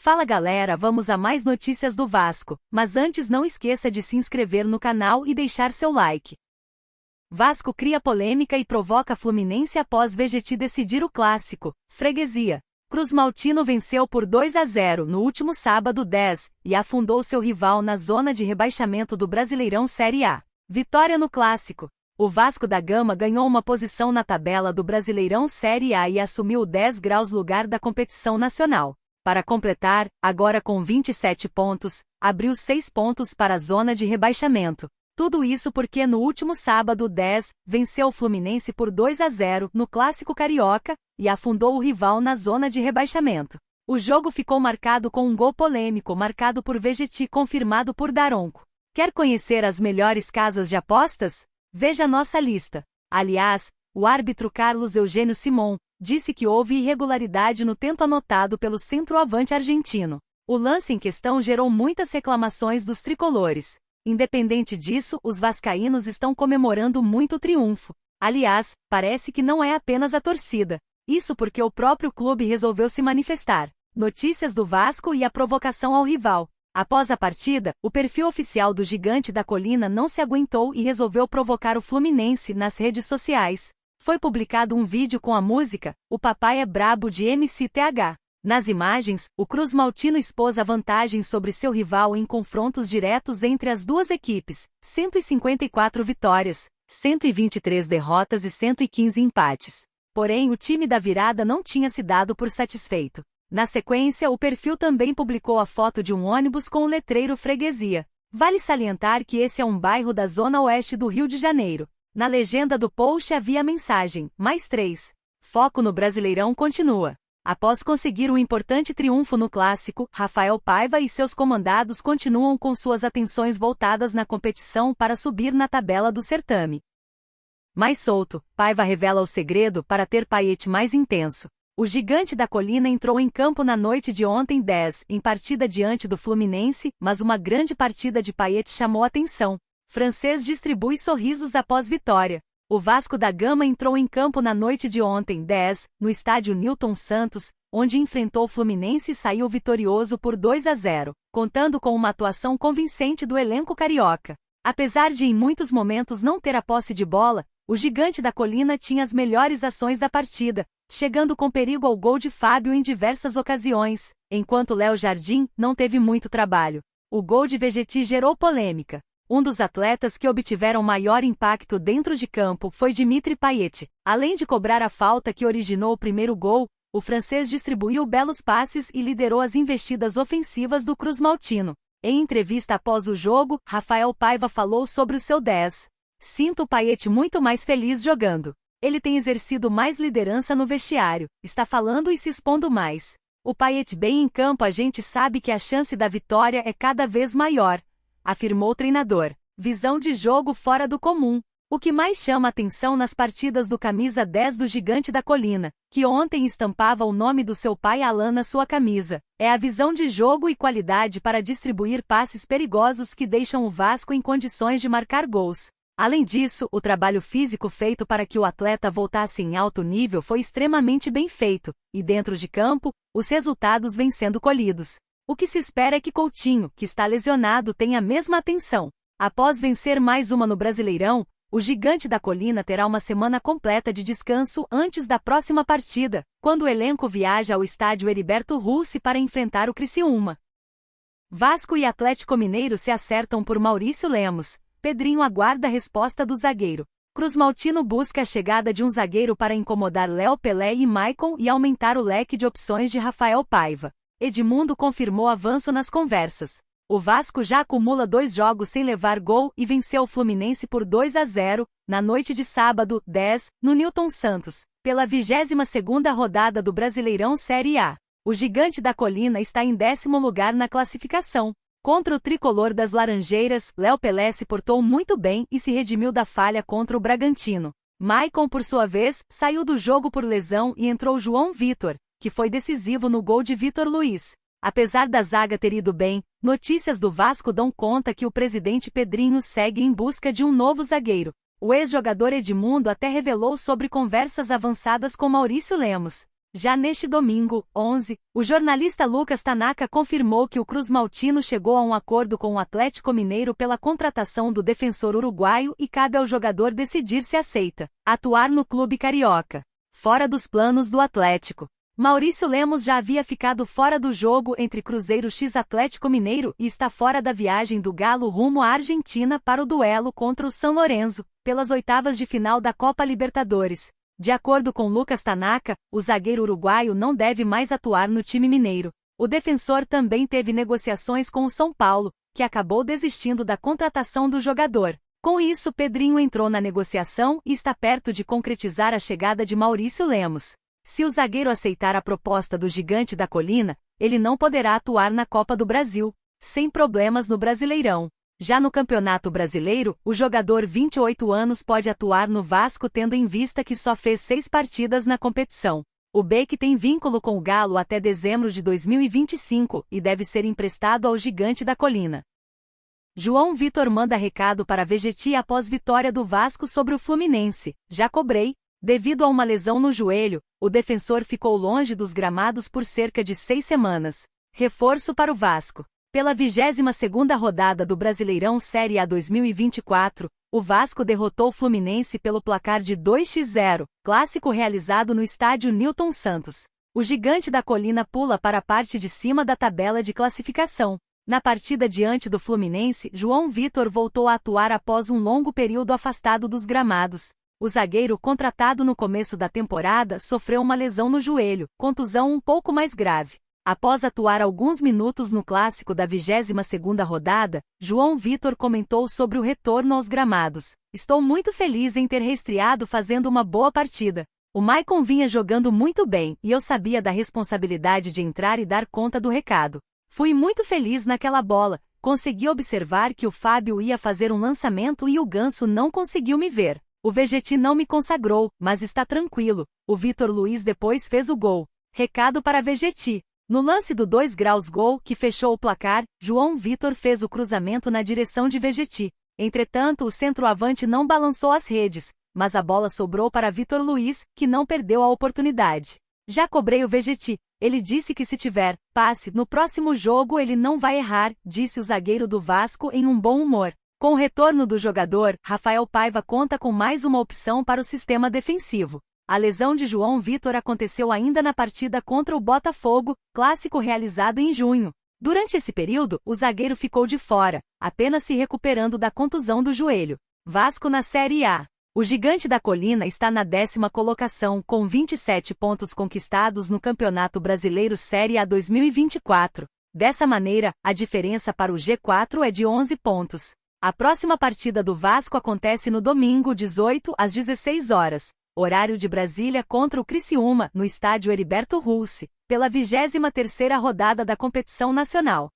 Fala galera, vamos a mais notícias do Vasco, mas antes não esqueça de se inscrever no canal e deixar seu like. Vasco cria polêmica e provoca Fluminense após Vegetti decidir o clássico, freguesia. Cruzmaltino venceu por 2-0 no último sábado 10 e afundou seu rival na zona de rebaixamento do Brasileirão Série A. Vitória no clássico. O Vasco da Gama ganhou uma posição na tabela do Brasileirão Série A e assumiu o 10 graus lugar da competição nacional. Para completar, agora com 27 pontos, abriu 6 pontos para a zona de rebaixamento. Tudo isso porque no último sábado 10, venceu o Fluminense por 2-0 no Clássico Carioca e afundou o rival na zona de rebaixamento. O jogo ficou marcado com um gol polêmico marcado por Vegetti confirmado por Daronco. Quer conhecer as melhores casas de apostas? Veja nossa lista. Aliás, o árbitro Carlos Eugênio Simon disse que houve irregularidade no tento anotado pelo centroavante argentino. O lance em questão gerou muitas reclamações dos tricolores. Independente disso, os vascaínos estão comemorando muito o triunfo. Aliás, parece que não é apenas a torcida. Isso porque o próprio clube resolveu se manifestar. Notícias do Vasco e a provocação ao rival. Após a partida, o perfil oficial do Gigante da Colina não se aguentou e resolveu provocar o Fluminense nas redes sociais. Foi publicado um vídeo com a música "O Papai é Brabo" de MCTH. Nas imagens, o Cruzmaltino expôs a vantagem sobre seu rival em confrontos diretos entre as duas equipes, 154 vitórias, 123 derrotas e 115 empates. Porém, o time da virada não tinha se dado por satisfeito. Na sequência, o perfil também publicou a foto de um ônibus com o letreiro freguesia. Vale salientar que esse é um bairro da zona oeste do Rio de Janeiro. Na legenda do post havia a mensagem, +3. Foco no Brasileirão continua. Após conseguir um importante triunfo no clássico, Rafael Paiva e seus comandados continuam com suas atenções voltadas na competição para subir na tabela do certame. Mais solto, Paiva revela o segredo para ter Payet mais intenso. O Gigante da Colina entrou em campo na noite de ontem 10, em partida diante do Fluminense, mas uma grande partida de Payet chamou atenção. Francês distribui sorrisos após vitória. O Vasco da Gama entrou em campo na noite de ontem 10, no estádio Newton Santos, onde enfrentou o Fluminense e saiu vitorioso por 2-0, contando com uma atuação convincente do elenco carioca. Apesar de em muitos momentos não ter a posse de bola, o Gigante da Colina tinha as melhores ações da partida, chegando com perigo ao gol de Fábio em diversas ocasiões, enquanto Léo Jardim não teve muito trabalho. O gol de Vegetti gerou polêmica. Um dos atletas que obtiveram maior impacto dentro de campo foi Dimitri Payet. Além de cobrar a falta que originou o primeiro gol, o francês distribuiu belos passes e liderou as investidas ofensivas do Cruzmaltino. Em entrevista após o jogo, Rafael Paiva falou sobre o seu 10. Sinto o Payet muito mais feliz jogando. Ele tem exercido mais liderança no vestiário, está falando e se expondo mais. O Payet bem em campo, a gente sabe que a chance da vitória é cada vez maior, afirmou o treinador. Visão de jogo fora do comum. O que mais chama atenção nas partidas do camisa 10 do Gigante da Colina, que ontem estampava o nome do seu pai Alan na sua camisa, é a visão de jogo e qualidade para distribuir passes perigosos que deixam o Vasco em condições de marcar gols. Além disso, o trabalho físico feito para que o atleta voltasse em alto nível foi extremamente bem feito, e dentro de campo, os resultados vêm sendo colhidos. O que se espera é que Coutinho, que está lesionado, tenha a mesma atenção. Após vencer mais uma no Brasileirão, o Gigante da Colina terá uma semana completa de descanso antes da próxima partida, quando o elenco viaja ao estádio Heriberto Russi para enfrentar o Criciúma. Vasco e Atlético Mineiro se acertam por Maurício Lemos. Pedrinho aguarda a resposta do zagueiro. Cruzmaltino busca a chegada de um zagueiro para incomodar Léo Pelé e Maicon e aumentar o leque de opções de Rafael Paiva. Edmundo confirmou avanço nas conversas. O Vasco já acumula 2 jogos sem levar gol e venceu o Fluminense por 2-0, na noite de sábado, 10, no Newton Santos, pela 22ª rodada do Brasileirão Série A. O Gigante da Colina está em 10º lugar na classificação. Contra o tricolor das Laranjeiras, Léo Pelé se portou muito bem e se redimiu da falha contra o Bragantino. Maicon, por sua vez, saiu do jogo por lesão e entrou João Vitor, que foi decisivo no gol de Vitor Luiz. Apesar da zaga ter ido bem, notícias do Vasco dão conta que o presidente Pedrinho segue em busca de um novo zagueiro. O ex-jogador Edmundo até revelou sobre conversas avançadas com Maurício Lemos. Já neste domingo, 11, o jornalista Lucas Tanaka confirmou que o Cruz-Maltino chegou a um acordo com o Atlético Mineiro pela contratação do defensor uruguaio e cabe ao jogador decidir se aceita atuar no clube carioca. Fora dos planos do Atlético. Maurício Lemos já havia ficado fora do jogo entre Cruzeiro x Atlético Mineiro e está fora da viagem do Galo rumo à Argentina para o duelo contra o São Lourenço, pelas oitavas de final da Copa Libertadores. De acordo com Lucas Tanaka, o zagueiro uruguaio não deve mais atuar no time mineiro. O defensor também teve negociações com o São Paulo, que acabou desistindo da contratação do jogador. Com isso, Pedrinho entrou na negociação e está perto de concretizar a chegada de Maurício Lemos. Se o zagueiro aceitar a proposta do Gigante da Colina, ele não poderá atuar na Copa do Brasil, sem problemas no Brasileirão. Já no Campeonato Brasileiro, o jogador 28 anos pode atuar no Vasco tendo em vista que só fez 6 partidas na competição. O Beck tem vínculo com o Galo até dezembro de 2025 e deve ser emprestado ao Gigante da Colina. João Vitor manda recado para Vegetti após vitória do Vasco sobre o Fluminense. Já cobrei. Devido a uma lesão no joelho, o defensor ficou longe dos gramados por cerca de 6 semanas. Reforço para o Vasco. Pela 22ª rodada do Brasileirão Série A 2024, o Vasco derrotou o Fluminense pelo placar de 2-0, clássico realizado no estádio Newton Santos. O Gigante da Colina pula para a parte de cima da tabela de classificação. Na partida diante do Fluminense, João Vitor voltou a atuar após um longo período afastado dos gramados. O zagueiro contratado no começo da temporada sofreu uma lesão no joelho, contusão um pouco mais grave. Após atuar alguns minutos no clássico da 22ª rodada, João Vitor comentou sobre o retorno aos gramados. Estou muito feliz em ter reestreado fazendo uma boa partida. O Maicon vinha jogando muito bem e eu sabia da responsabilidade de entrar e dar conta do recado. Fui muito feliz naquela bola, consegui observar que o Fábio ia fazer um lançamento e o Ganso não conseguiu me ver. O Vegetti não me consagrou, mas está tranquilo. O Vitor Luiz depois fez o gol. Recado para Vegetti. No lance do 2 graus gol que fechou o placar, João Vitor fez o cruzamento na direção de Vegetti. Entretanto, o centroavante não balançou as redes, mas a bola sobrou para Vitor Luiz, que não perdeu a oportunidade. Já cobrei o Vegetti. Ele disse que se tiver passe no próximo jogo ele não vai errar, disse o zagueiro do Vasco em um bom humor. Com o retorno do jogador, Rafael Paiva conta com mais uma opção para o sistema defensivo. A lesão de João Vitor aconteceu ainda na partida contra o Botafogo, clássico realizado em junho. Durante esse período, o zagueiro ficou de fora, apenas se recuperando da contusão do joelho. Vasco na Série A. O Gigante da Colina está na 10ª colocação, com 27 pontos conquistados no Campeonato Brasileiro Série A 2024. Dessa maneira, a diferença para o G4 é de 11 pontos. A próxima partida do Vasco acontece no domingo, 18 às 16 horas. Horário de Brasília contra o Criciúma, no estádio Heriberto Russi, pela 23ª rodada da competição nacional.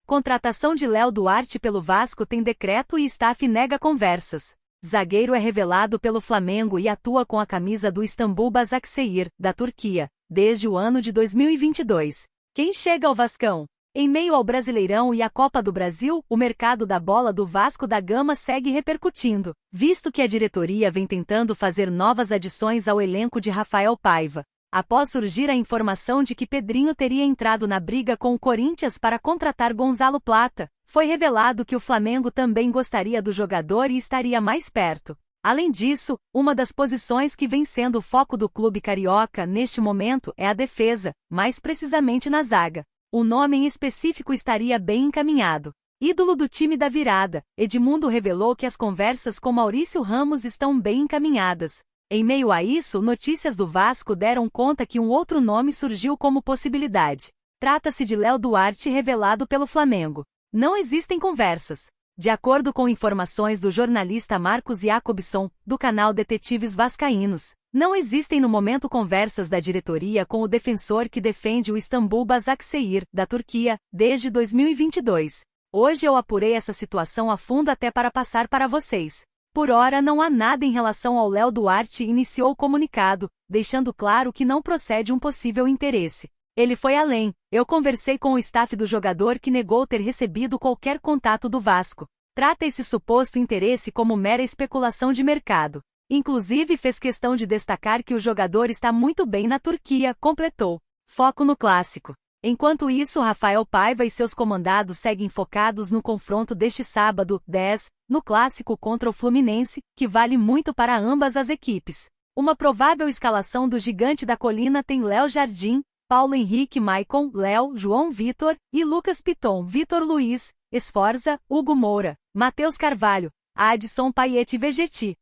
Contratação de Léo Duarte pelo Vasco tem decreto e staff nega conversas. Zagueiro é revelado pelo Flamengo e atua com a camisa do Istambul Başakşehir, da Turquia, desde o ano de 2022. Quem chega ao Vascão? Em meio ao Brasileirão e à Copa do Brasil, o mercado da bola do Vasco da Gama segue repercutindo, visto que a diretoria vem tentando fazer novas adições ao elenco de Rafael Paiva. Após surgir a informação de que Pedrinho teria entrado na briga com o Corinthians para contratar Gonzalo Plata, foi revelado que o Flamengo também gostaria do jogador e estaria mais perto. Além disso, uma das posições que vem sendo o foco do clube carioca neste momento é a defesa, mais precisamente na zaga. O nome em específico estaria bem encaminhado. Ídolo do time da virada, Edmundo revelou que as conversas com Maurício Ramos estão bem encaminhadas. Em meio a isso, notícias do Vasco deram conta que um outro nome surgiu como possibilidade. Trata-se de Léo Duarte, revelado pelo Flamengo. Não existem conversas. De acordo com informações do jornalista Marcos Jacobson, do canal Detetives Vascaínos, não existem no momento conversas da diretoria com o defensor que defende o Istambul Başakşehir, da Turquia, desde 2022. Hoje eu apurei essa situação a fundo até para passar para vocês. Por hora não há nada em relação ao Léo Duarte e iniciou o comunicado, deixando claro que não procede um possível interesse. Ele foi além. Eu conversei com o staff do jogador que negou ter recebido qualquer contato do Vasco. Trata esse suposto interesse como mera especulação de mercado. Inclusive fez questão de destacar que o jogador está muito bem na Turquia, completou. Foco no clássico. Enquanto isso, Rafael Paiva e seus comandados seguem focados no confronto deste sábado, 10, no clássico contra o Fluminense, que vale muito para ambas as equipes. Uma provável escalação do Gigante da Colina tem Léo Jardim, Paulo Henrique Maicon, Léo, João Vitor e Lucas Piton, Vitor Luiz, Esforza, Hugo Moura, Matheus Carvalho, Adson Paiete e Vegetti.